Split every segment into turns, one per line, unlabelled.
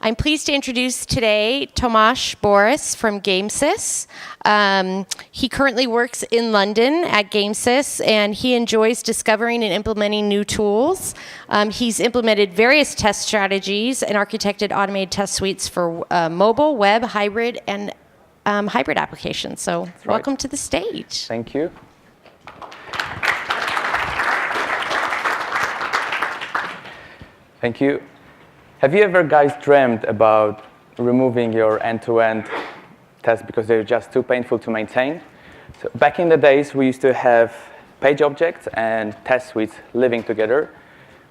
I'm pleased to introduce today Tomasz Borys from Gamesys. He currently works in London at Gamesys, and he enjoys discovering and implementing new tools. He's implemented various test strategies and architected automated test suites for mobile, web, hybrid, and hybrid applications. So welcome to the stage.
Thank you. Thank you. Have you ever guys dreamed about removing your end-to-end tests because they're just too painful to maintain? So back in the days, we used to have page objects and test suites living together.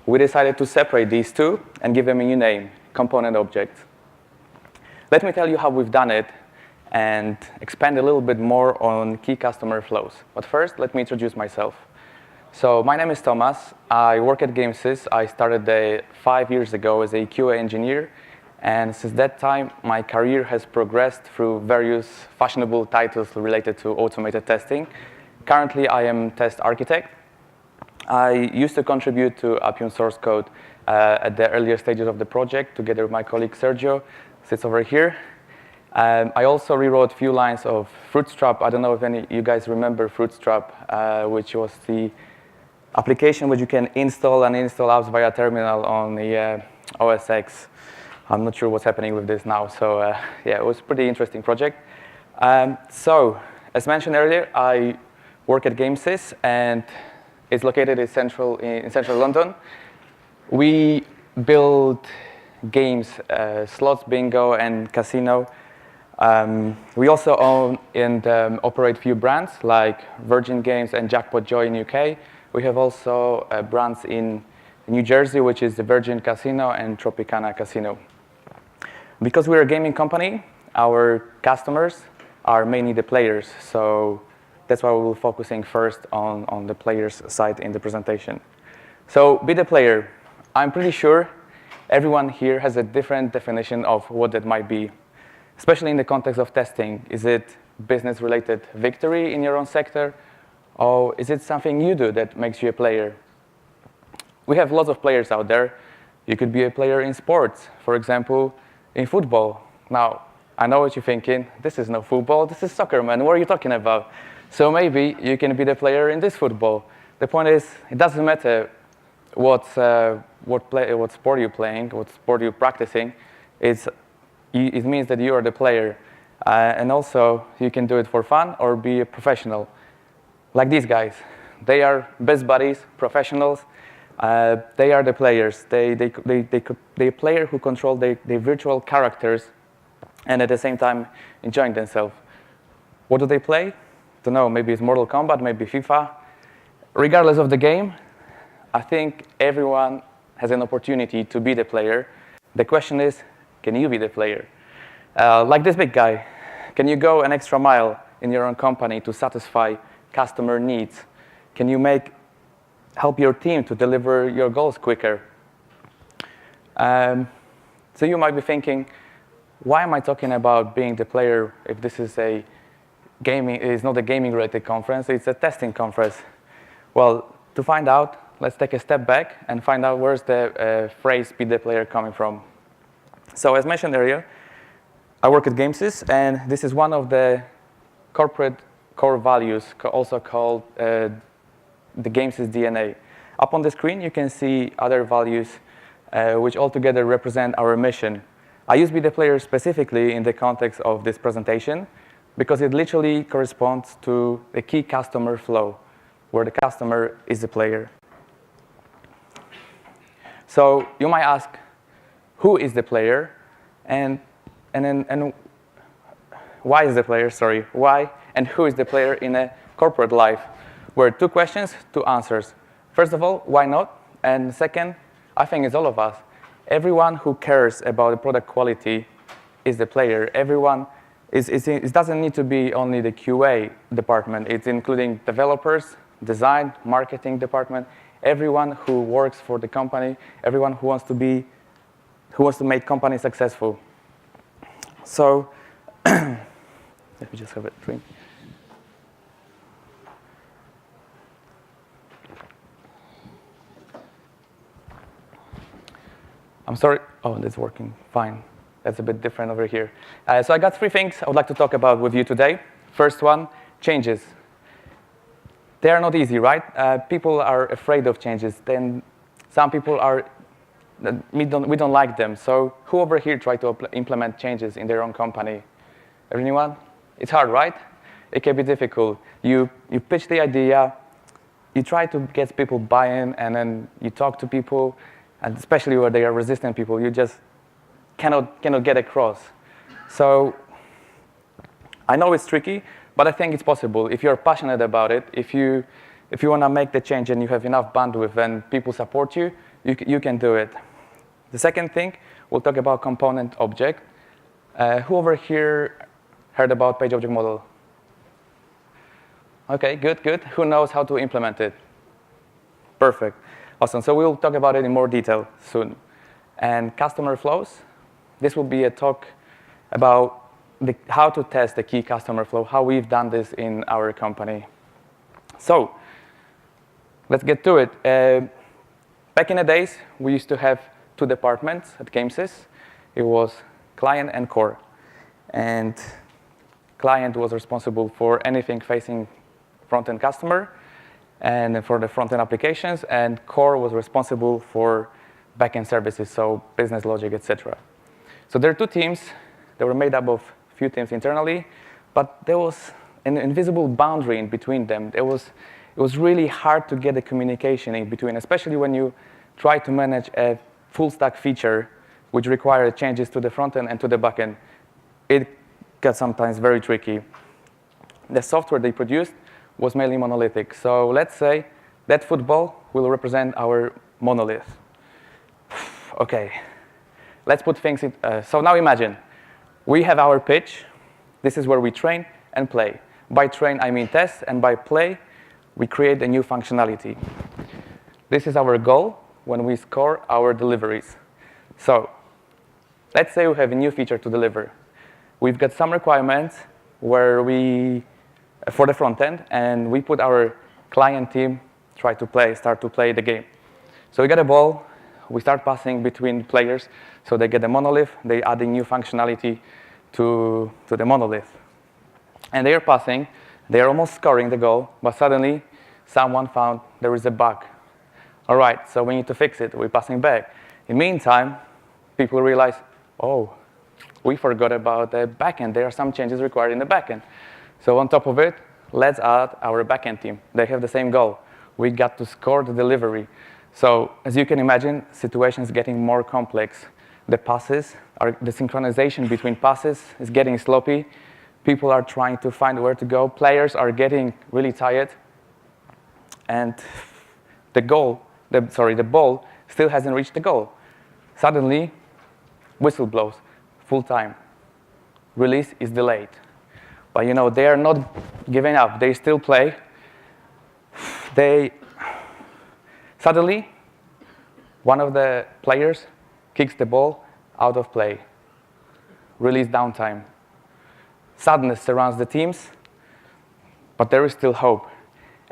We decided to separate these two and give them a new name, component objects. Let me tell you how we've done it and expand a little bit more on key customer flows. But first, let me introduce myself. So my name is Tomasz. I work at Gamesys. I started 5 years ago as a QA engineer. And since that time, my career has progressed through various fashionable titles related to automated testing. Currently, I am test architect. I used to contribute to open source code at the earlier stages of the project together with my colleague Sergio, sits over here. I also rewrote a few lines of Fruitstrap. I don't know if any of you guys remember Fruitstrap, which was the application which you can install and install apps via terminal on the OS X. I'm not sure what's happening with this now. So yeah, it was a pretty interesting project. So as mentioned earlier, I work at Gamesys, and it's located in central London. We build games, slots, bingo, and casino. We also own and operate a few brands like Virgin Games and Jackpot Joy in UK. We have also brands in New Jersey, which is the Virgin Casino and Tropicana Casino. Because we're a gaming company, our customers are mainly the players. So that's why we will be focusing first on the players side in the presentation. So be the player. I'm pretty sure everyone here has a different definition of what that might be, especially in the context of testing. Is it business-related victory in your own sector? Or is it something you do that makes you a player? We have lots of players out there. You could be a player in sports, for example, in football. Now, I know what you're thinking. This is no football. This is soccer, man. What are you talking about? So maybe you can be the player in this football. The point is, it doesn't matter what sport you're playing, what sport you're practicing. It means that you are the player. And also, you can do it for fun or be a professional. Like these guys. They are best buddies, professionals. They are the players. They're player who control their virtual characters and at the same time enjoying themselves. What do they play? Don't know, maybe it's Mortal Kombat, maybe FIFA. Regardless of the game, I think everyone has an opportunity to be the player. The question is, can you be the player? Like this big guy, can you go an extra mile in your own company to satisfy customer needs? Can you help your team to deliver your goals quicker? So you might be thinking, why am I talking about being the player if this is it's not a gaming-related conference, it's a testing conference? Well, to find out, let's take a step back and find out where's the phrase be the player coming from. So as mentioned earlier, I work at Gamesys, and this is one of the corporate core values, also called the Gamesys DNA. Up on the screen, you can see other values which altogether represent our mission. I use be the player specifically in the context of this presentation because it literally corresponds to the key customer flow, where the customer is the player. So you might ask, who is the player, and why is the player? Sorry, why and who is the player in a corporate life? Where 2 questions, 2 answers. First of all, why not? And second, I think it's all of us. Everyone who cares about the product quality is the player. Everyone it doesn't need to be only the QA department. It's including developers, design, marketing department, everyone who works for the company, everyone who wants to make company successful. So let me just have a drink. I'm sorry. Oh, that's working fine. That's a bit different over here. So I got 3 things I would like to talk about with you today. First one, changes. They are not easy, right? People are afraid of changes. Then some people are, we don't like them. So who over here try to implement changes in their own company? Anyone? It's hard, right? It can be difficult. You pitch the idea, you try to get people buy-in, and then you talk to people, and especially where they are resistant people, you just cannot get across. So I know it's tricky, but I think it's possible. If you're passionate about it, if you want to make the change and you have enough bandwidth and people support you, you can do it. The second thing, we'll talk about component object. Who over here heard about page object model? Okay, good. Who knows how to implement it? Perfect. Awesome. So we'll talk about it in more detail soon. And customer flows. This will be a talk about how to test the key customer flow, how we've done this in our company. So let's get to it. Back in the days, we used to have 2 departments at Gamesys. It was client and core. And client was responsible for anything facing front-end customer and for the front-end applications, and core was responsible for back-end services, so business logic, etc. So there are 2 teams that were made up of a few teams internally, but there was an invisible boundary in between them. It was really hard to get the communication in between, especially when you try to manage a full-stack feature which required changes to the front-end and to the back-end. It got sometimes very tricky. The software they produced was mainly monolithic. So let's say that football will represent our monolith. Okay, let's put things in. So now imagine, we have our pitch. This is where we train and play. By train, I mean test, and by play, we create a new functionality. This is our goal when we score our deliveries. So let's say we have a new feature to deliver. We've got some requirements where for the front end, and we put our client team start to play the game. So we get a ball, we start passing between players, so they get a monolith, they adding new functionality to the monolith. And they are passing, they are almost scoring the goal, but suddenly someone found there is a bug. All right, so we need to fix it, we're passing back. In the meantime, people realize, oh, we forgot about the backend. There are some changes required in the backend. So on top of it, let's add our backend team. They have the same goal. We got to score the delivery. So as you can imagine, situation is getting more complex. The synchronization between passes is getting sloppy. People are trying to find where to go. Players are getting really tired. And the ball still hasn't reached the goal. Suddenly, whistle blows, full time. Release is delayed. But they are not giving up. They still play. Suddenly, one of the players kicks the ball out of play. Release downtime. Sadness surrounds the teams, but there is still hope.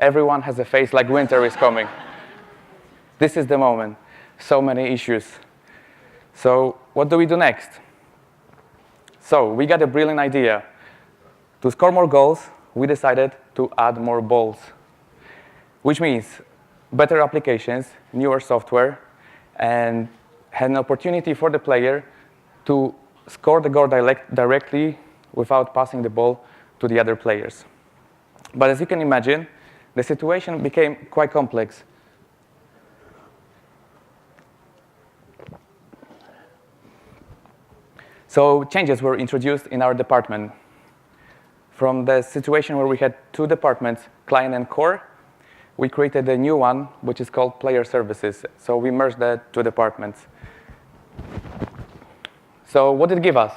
Everyone has a face like winter is coming. This is the moment. So many issues. So what do we do next? So we got a brilliant idea. To score more goals, we decided to add more balls, which means better applications, newer software, and had an opportunity for the player to score the goal directly without passing the ball to the other players. But as you can imagine, the situation became quite complex. So changes were introduced in our department. From the situation where we had 2 departments, client and core, we created a new one, which is called player services. So we merged the 2 departments. So what did it give us?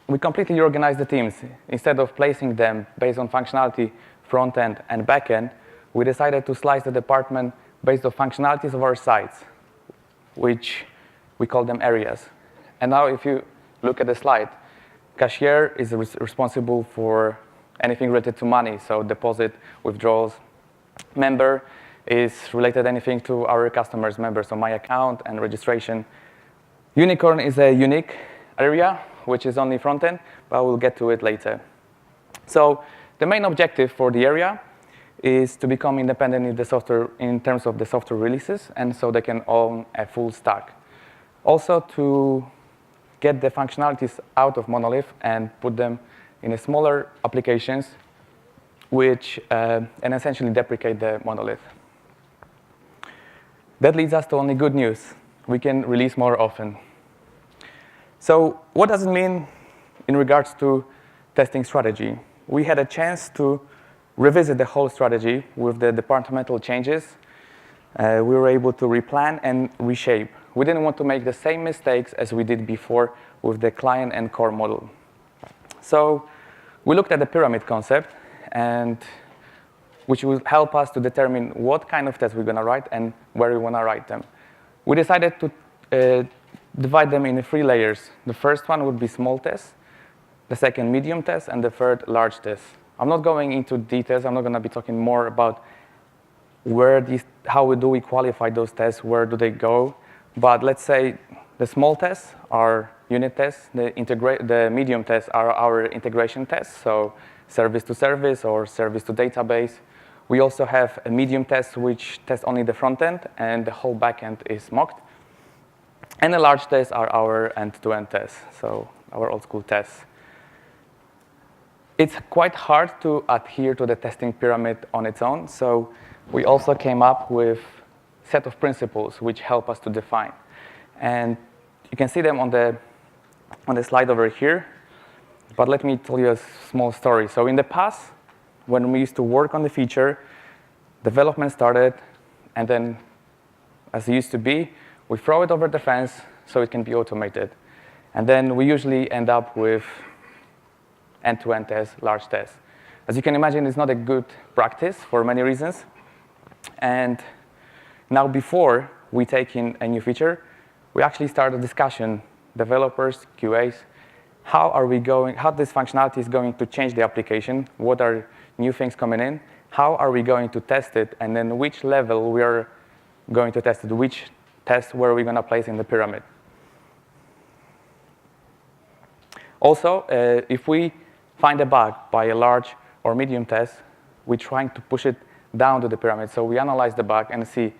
We completely reorganized the teams. Instead of placing them based on functionality, front end and back end, we decided to slice the department based on functionalities of our sites, which we call them areas. And now if you look at the slide, cashier is responsible for anything related to money, so deposit, withdrawals. Member is related anything to our customers' members, so my account and registration. Unicorn is a unique area, which is only front-end, but we'll get to it later. So the main objective for the area is to become independent in the software in terms of the software releases, and so they can own a full stack. Also to get the functionalities out of monolith and put them in a smaller applications, which and essentially deprecate the monolith. That leads us to only good news. We can release more often. So what does it mean in regards to testing strategy? We had a chance to revisit the whole strategy with the departmental changes. We were able to replan and reshape. We didn't want to make the same mistakes as we did before with the client and core model. So we looked at the pyramid concept, and which will help us to determine what kind of tests we're going to write and where we want to write them. We decided to divide them in 3 layers. The first one would be small tests, the second medium tests, and the third large tests. I'm not going into details. I'm not going to be talking more about how do we qualify those tests, where do they go. But let's say the small tests are unit tests. The medium tests are our integration tests, so service to service or service to database. We also have a medium test which tests only the front end, and the whole back end is mocked. And the large tests are our end-to-end tests, so our old school tests. It's quite hard to adhere to the testing pyramid on its own, so we also came up with a set of principles which help us to define. And you can see them on the slide over here, but let me tell you a small story. So in the past, when we used to work on the feature, development started, and then, as it used to be, we throw it over the fence so it can be automated. And then we usually end up with end-to-end tests, large tests. As you can imagine, it's not a good practice for many reasons. And now before we take in a new feature, we actually start a discussion, developers, QAs, how this functionality is going to change the application, what are new things coming in, how are we going to test it, and then which level we are going to test it, which test where are we going to place in the pyramid. Also, if we find a bug by a large or medium test, we're trying to push it down to the pyramid. So we analyze the bug and see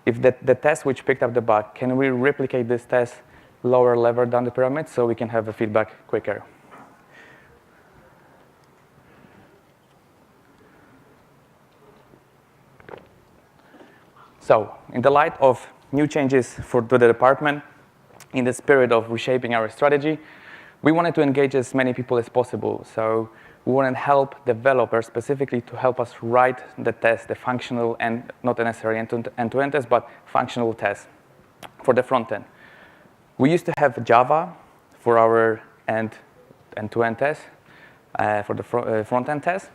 if the test which picked up the bug, can we replicate this test lower level down the pyramid so we can have a feedback quicker. So in the light of new changes to the department, in the spirit of reshaping our strategy, we wanted to engage as many people as possible. So we want to help developers specifically to help us write the test, the functional and not necessarily end-to-end test, but functional tests for the front end. We used to have Java for our end-to-end test, for the front end test,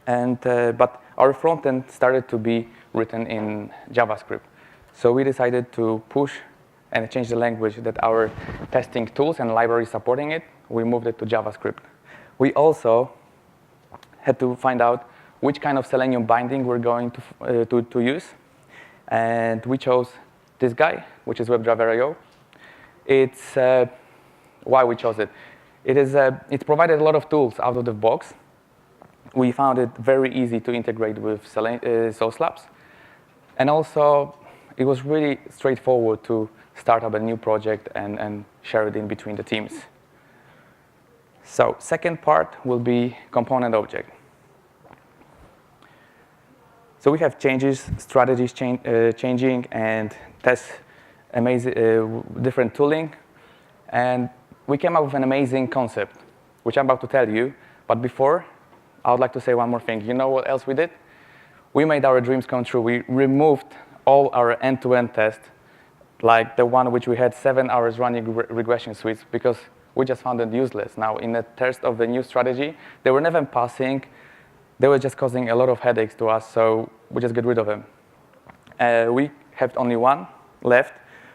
but our front end started to be written in JavaScript. So we decided to push and change the language that our testing tools and libraries supporting it, we moved it to JavaScript. We also had to find out which kind of Selenium binding we're going to use. And we chose this guy, which is WebDriver.io. It's why we chose it. It provided a lot of tools out of the box. We found it very easy to integrate with Sauce Labs. And also, it was really straightforward to start up a new project and share it in between the teams. So second part will be component object. So we have changes, strategies changing, and tests, different tooling. And we came up with an amazing concept, which I'm about to tell you. But before, I would like to say one more thing. You know what else we did? We made our dreams come true. We removed all our end-to-end tests, like the one which we had 7 hours running regression suites, because we just found it useless. Now, in the test of the new strategy, they were never passing. They were just causing a lot of headaches to us, so we just get rid of them. We have only one left,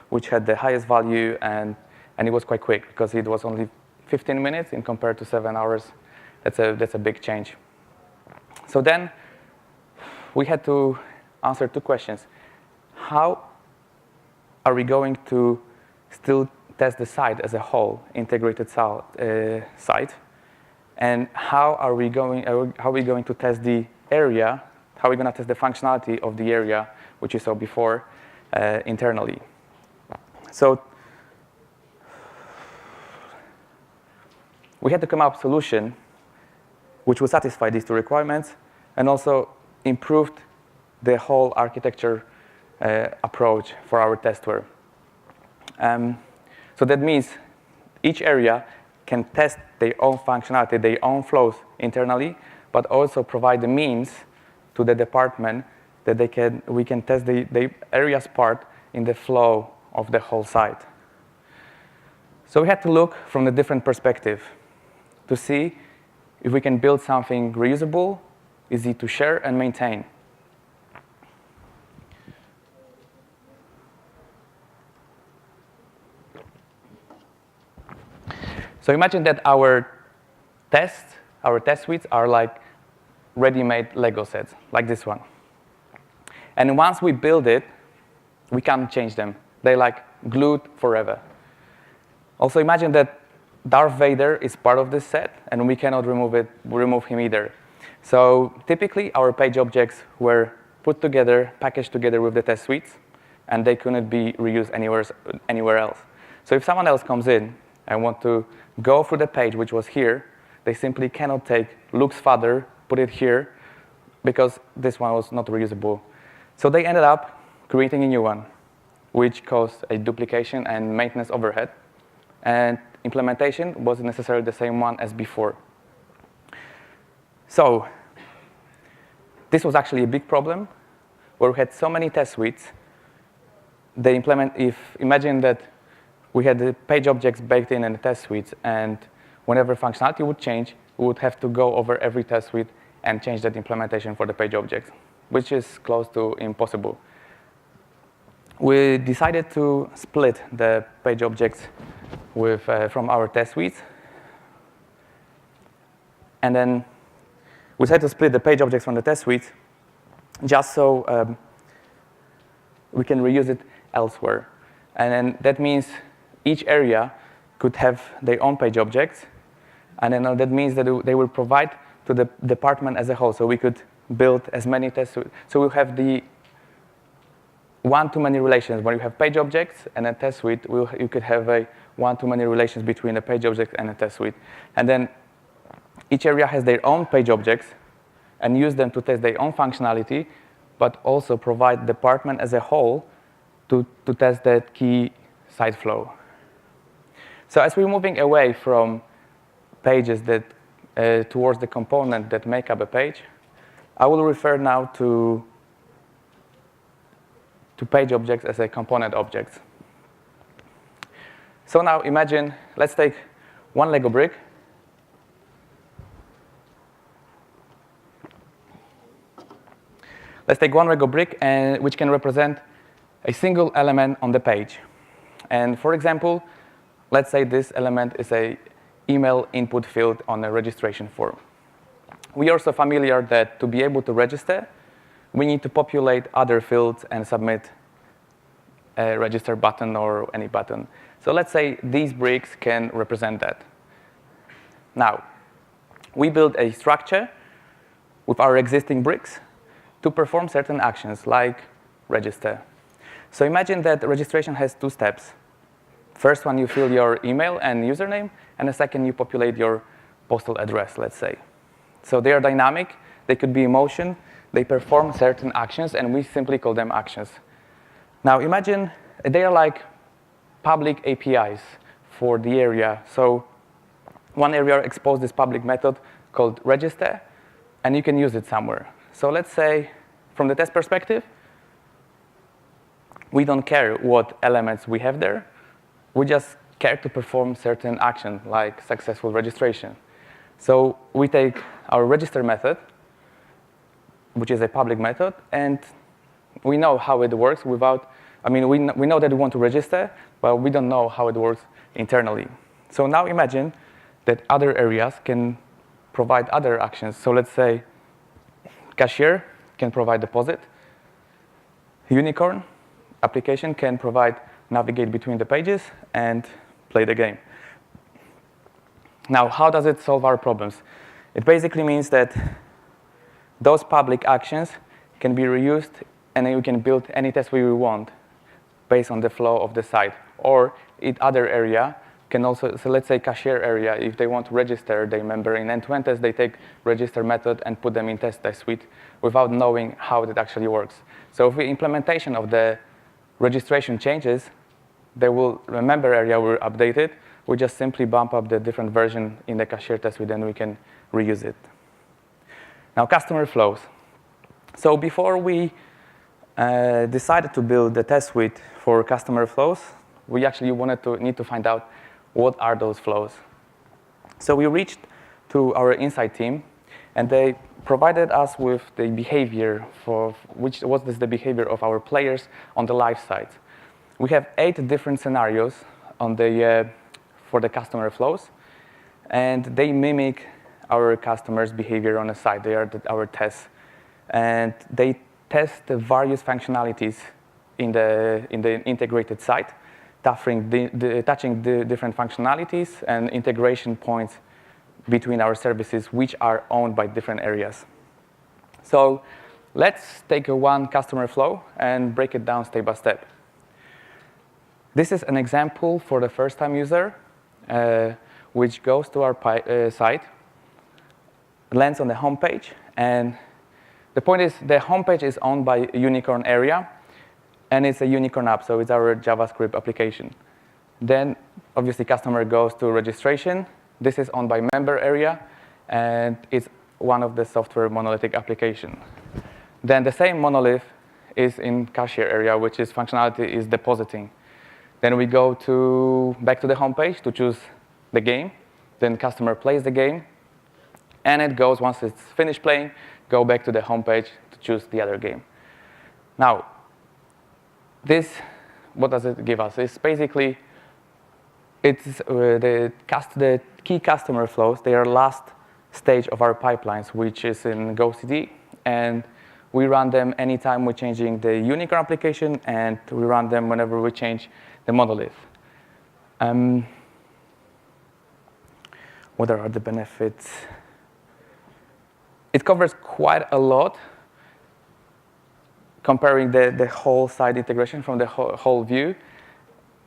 which had the highest value, and it was quite quick, because it was only 15 minutes in compared to 7 hours. That's a big change. So then, we had to answer 2 questions. How are we going to still test the site as a whole, integrated site. And how are we going to test the area? How are we going to test the functionality of the area, which you saw before, internally? So we had to come up with a solution which would satisfy these two requirements and also improved the whole architecture approach for our testware. So that means each area can test their own functionality, their own flows internally, but also provide the means to the department that we can test the area's part in the flow of the whole site. So we had to look from a different perspective to see if we can build something reusable, easy to share and maintain. So imagine that our test suites are like ready-made Lego sets, like this one. And once we build it, we can't change them. They're like glued forever. Also imagine that Darth Vader is part of this set, and we cannot remove him either. So typically, our page objects were put together, packaged together with the test suites, and they couldn't be reused anywhere else. So if someone else comes in and want to go through the page which was here, they simply cannot take Luke's father, put it here, because this one was not reusable. So they ended up creating a new one, which caused a duplication and maintenance overhead. And implementation wasn't necessarily the same one as before. So this was actually a big problem, where we had so many test suites. Imagine that we had the page objects baked in the test suites, and whenever functionality would change, we would have to go over every test suite and change that implementation for the page objects, which is close to impossible. We decided to split the page objects from our test suites. And then we decided to split the page objects from the test suites just so we can reuse it elsewhere. And then that means each area could have their own page objects. And then that means that they will provide to the department as a whole. So we could build as many test suites. So we'll have the one-to-many relations. When you have page objects and a test suite, you could have a one-to-many relations between a page object and a test suite. And then each area has their own page objects and use them to test their own functionality, but also provide the department as a whole to test that key site flow. So as we're moving away from pages towards the component that make up a page, I will refer now to page objects as a component objects. So now imagine, let's take one Lego brick. Let's take one Lego brick, which can represent a single element on the page. And for example, let's say this element is an email input field on a registration form. We are also familiar that to be able to register, we need to populate other fields and submit a register button or any button. So let's say these bricks can represent that. Now, we build a structure with our existing bricks to perform certain actions like register. So imagine that registration has two steps. First one, you fill your email and username, and the second, you populate your postal address, let's say. So they are dynamic, they could be in motion, they perform certain actions, and we simply call them actions. Now imagine they are like public APIs for the area. So one area exposed this public method called register, and you can use it somewhere. So let's say, from the test perspective, we don't care what elements we have there. We just care to perform certain action, like successful registration. So we take our register method, which is a public method, and we know how it works without, we know that we want to register, but we don't know how it works internally. So now imagine that other areas can provide other actions. So let's say cashier can provide deposit. Unicorn application can provide navigate between the pages, and play the game. Now, how does it solve our problems? It basically means that those public actions can be reused, and then we can build any test we want based on the flow of the site. Or in other area, can also, so let's say cashier area, if they want to register their member in end-to-end test, they take register method and put them in test suite without knowing how it actually works. So if the implementation of the registration changes, the member area will update it. We just simply bump up the different version in the cashier test suite, and we can reuse it. Now, customer flows. So before we decided to build the test suite for customer flows, we actually need to find out what are those flows. So we reached to our insight team, and they provided us with the behavior for what is the behavior of our players on the live site. We have 8 different scenarios on for the customer flows, and they mimic our customers' behavior on the site. They are our tests, and they test the various functionalities in the integrated site, touching the different functionalities and integration points between our services, which are owned by different areas. So let's take one customer flow and break it down step by step. This is an example for the first-time user, which goes to our site, lands on the home page, and the point is the home page is owned by Unicorn area, and it's a Unicorn app, so it's our JavaScript application. Then, obviously, customer goes to registration. This is owned by member area, and it's one of the software monolithic application. Then the same monolith is in cashier area, which is functionality is depositing. Then we go back to the home page to choose the game. Then customer plays the game, and it goes, once it's finished playing, go back to the home page to choose the other game. Now, what does it give us? It's basically, it's the key customer flows. They are last stage of our pipelines, which is in GoCD, and we run them anytime we're changing the Unicorn application, and we run them whenever we change the monolith. What are the benefits? It covers quite a lot, comparing the whole site integration from the whole view.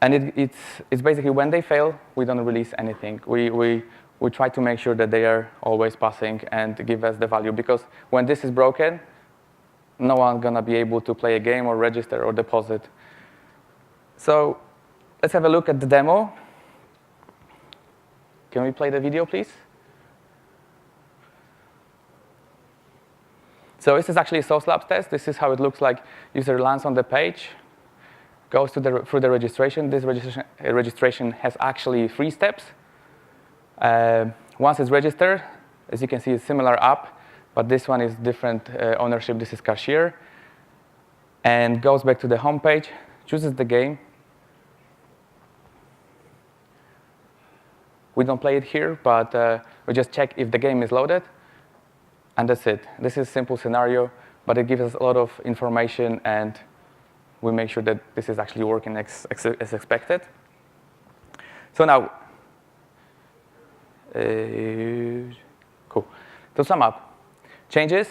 And it's basically when they fail, we don't release anything. We try to make sure that they are always passing and give us the value. Because when this is broken, no one's going to be able to play a game or register or deposit. So let's have a look at the demo. Can we play the video, please? So this is actually a Source Labs test. This is how it looks like. User lands on the page, goes through the registration. This registration has actually 3 steps. Once it's registered, as you can see, it's similar app, but this one is different ownership. This is cashier. And goes back to the home page, chooses the game. We don't play it here, but we just check if the game is loaded. And that's it. This is a simple scenario, but it gives us a lot of information, and we make sure that this is actually working as expected. So now, cool. To sum up, changes,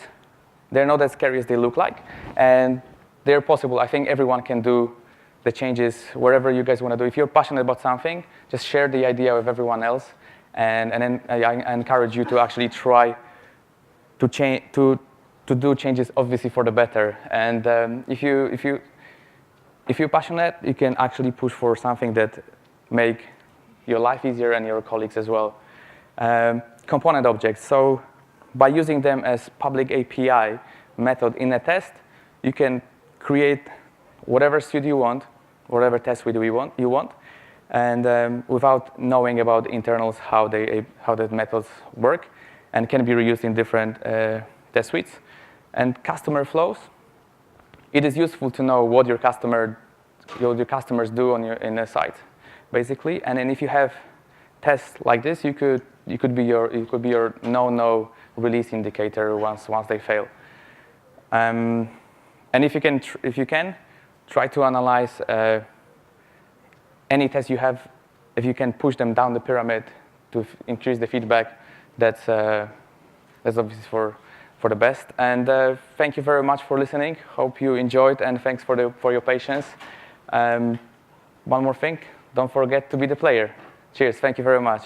they're not as scary as they look like, and they're possible. I think everyone can do the changes wherever you guys want to do. If you're passionate about something, just share the idea with everyone else, and then I encourage you to actually try to do changes, obviously for the better. And if you're passionate, you can actually push for something that make your life easier and your colleagues as well. Component objects. So by using them as public API method in a test, you can create whatever suite you want, whatever test suite you want, and without knowing about the internals, how the methods work, and can be reused in different test suites. And customer flows. It is useful to know what your customers do in a site, basically. And then if you have tests like this, it could be your no release indicator once they fail. And if you can try to analyze any test you have, if you can push them down the pyramid to increase the feedback, that's obviously for the best. And thank you very much for listening. Hope you enjoyed, and thanks for your patience. One more thing, don't forget to be the player. Cheers, thank you very much.